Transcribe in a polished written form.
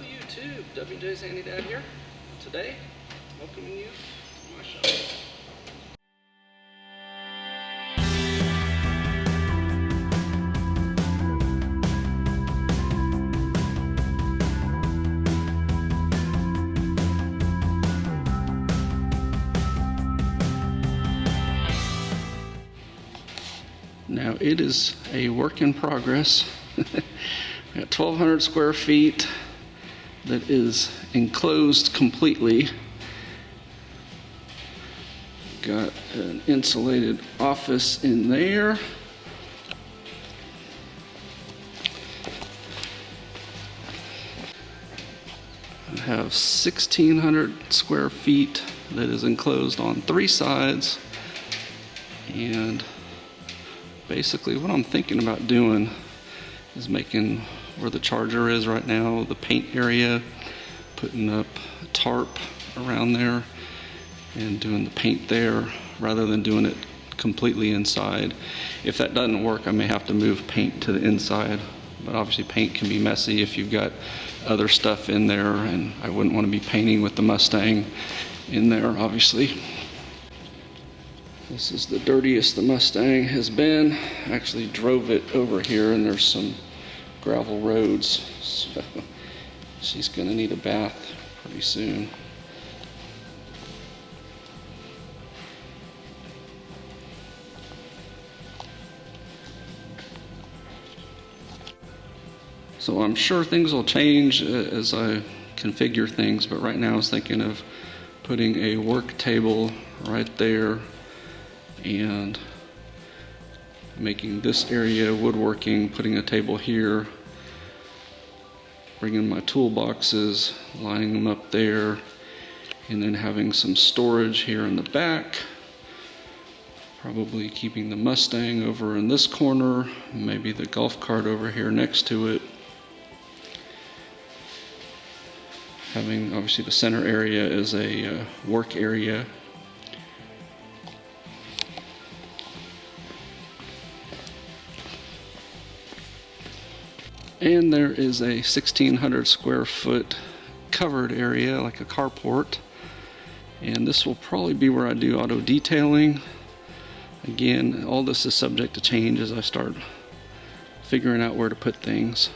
YouTube, WJ's Handy Dad here. Today, welcoming you to my shop. Now it is a work in progress. Got 1,200 square feet that is enclosed completely. Got an insulated office in there. I have 1,600 square feet that is enclosed on 3 sides. And basically what I'm thinking about doing is making where the charger is right now, the paint area, putting up a tarp around there and doing the paint there rather than doing it completely inside. If that doesn't work, I may have to move paint to the inside, but obviously paint can be messy if you've got other stuff in there, and I wouldn't want to be painting with the Mustang in there, obviously. This is the dirtiest the Mustang has been. I actually drove it over here and there's some gravel roads, so she's gonna need a bath pretty soon. So I'm sure things will change as I configure things, but right now I was thinking of putting a work table right there and making this area woodworking, putting a table here, bringing my toolboxes, lining them up there, and then having some storage here in the back. Probably keeping the Mustang over in this corner, maybe the golf cart over here next to it. Having obviously the center area as a work area. And there is a 1,600 square foot covered area, like a carport. And this will probably be where I do auto detailing. Again, all this is subject to change as I start figuring out where to put things.